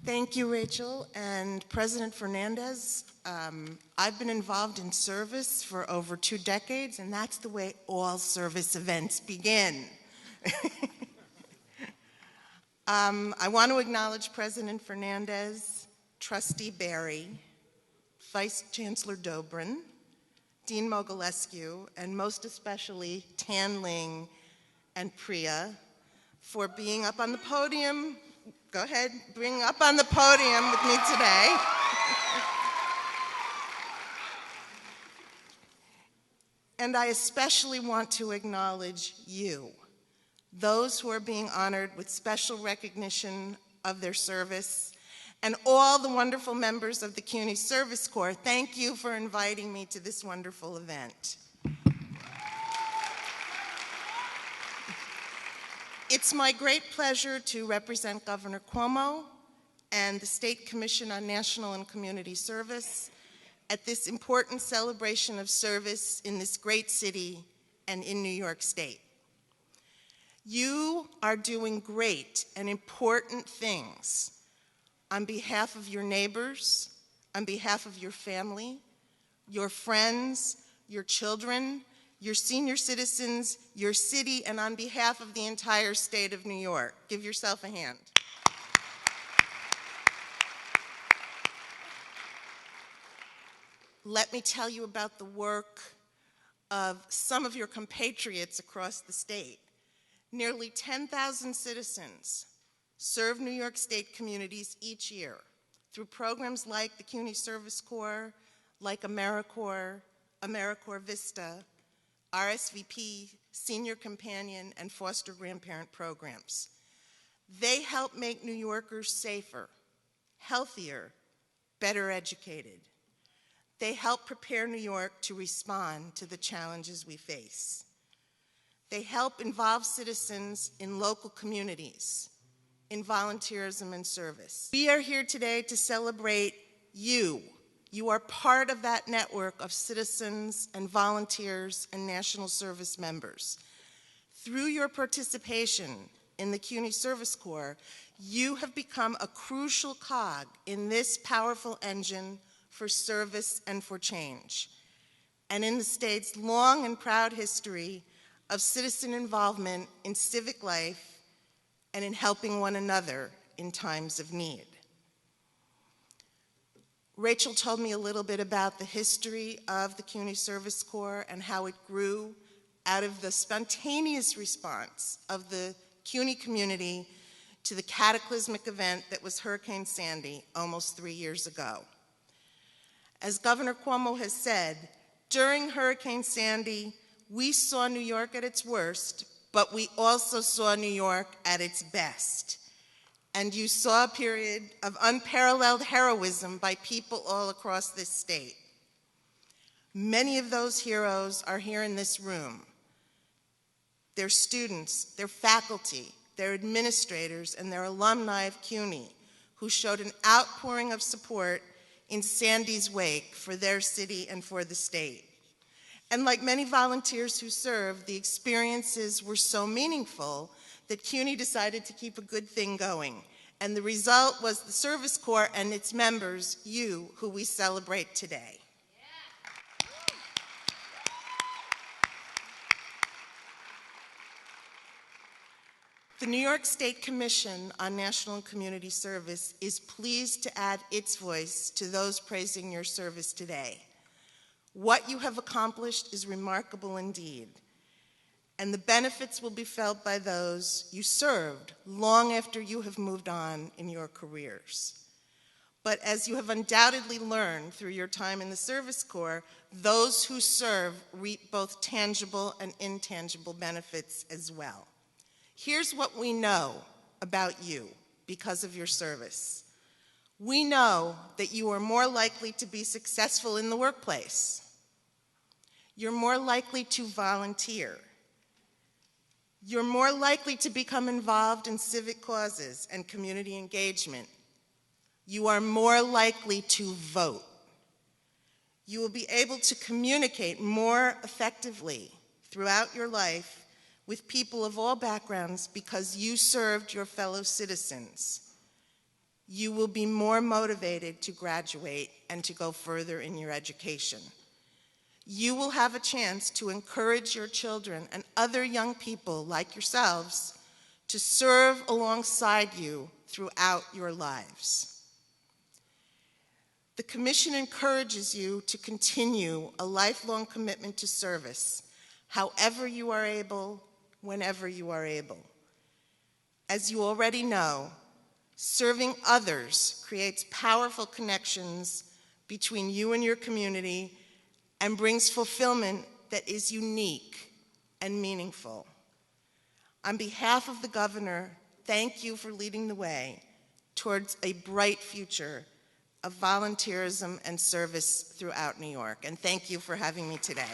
Thank you, Rachel. And President Fernandez, I've been involved in service for over 2 decades, and that's the way all service events begin. I want to acknowledge President Fernandez, Trustee Barry, Vice Chancellor Dobrin, Dean Mogilescu, and most especially Tan Ling and Priya for being up on the podium. Go ahead, bring up on the podium with me today. And I especially want to acknowledge you, those who are being honored with special recognition of their service, and all the wonderful members of the CUNY Service Corps. Thank you for inviting me to this wonderful event. It's my great pleasure to represent Governor Cuomo and the State Commission on National and Community Service at this important celebration of service in this great city and in New York State. You are doing great and important things on behalf of your neighbors, on behalf of your family, your friends, your children, your senior citizens, your city, and on behalf of the entire state of New York. Give yourself a hand. Let me tell you about the work of some of your compatriots across the state. Nearly 10,000 citizens serve New York State communities each year through programs like the CUNY Service Corps, like AmeriCorps, AmeriCorps Vista, RSVP, Senior Companion, and Foster Grandparent programs. They help make New Yorkers safer, healthier, better educated. They help prepare New York to respond to the challenges we face. They help involve citizens in local communities, in volunteerism and service. We are here today to celebrate you. You are part of that network of citizens and volunteers and national service members. Through your participation in the CUNY Service Corps, you have become a crucial cog in this powerful engine for service and for change, and in the state's long and proud history of citizen involvement in civic life and in helping one another in times of need. Rachel told me a little bit about the history of the CUNY Service Corps and how it grew out of the spontaneous response of the CUNY community to the cataclysmic event that was Hurricane Sandy almost 3 years ago. As Governor Cuomo has said, during Hurricane Sandy, we saw New York at its worst, but we also saw New York at its best. And you saw a period of unparalleled heroism by people all across this state. Many of those heroes are here in this room. Their students, their faculty, their administrators, and their alumni of CUNY who showed an outpouring of support in Sandy's wake for their city and for the state. And like many volunteers who served, the experiences were so meaningful that CUNY decided to keep a good thing going. And the result was the Service Corps and its members, you, who we celebrate today. The New York State Commission on National and Community Service is pleased to add its voice to those praising your service today. What you have accomplished is remarkable indeed, and the benefits will be felt by those you served long after you have moved on in your careers. But as you have undoubtedly learned through your time in the Service Corps, those who serve reap both tangible and intangible benefits as well. Here's what we know about you because of your service. We know that you are more likely to be successful in the workplace. You're more likely to volunteer. You're more likely to become involved in civic causes and community engagement. You are more likely to vote. You will be able to communicate more effectively throughout your life with people of all backgrounds because you served your fellow citizens. you will be more motivated to graduate and to go further in your education. You will have a chance to encourage your children and other young people like yourselves to serve alongside you throughout your lives. The Commission encourages you to continue a lifelong commitment to service, however you are able, whenever you are able. As you already know, serving others creates powerful connections between you and your community and brings fulfillment that is unique and meaningful. On behalf of the Governor, thank you for leading the way towards a bright future of volunteerism and service throughout New York. And thank you for having me today.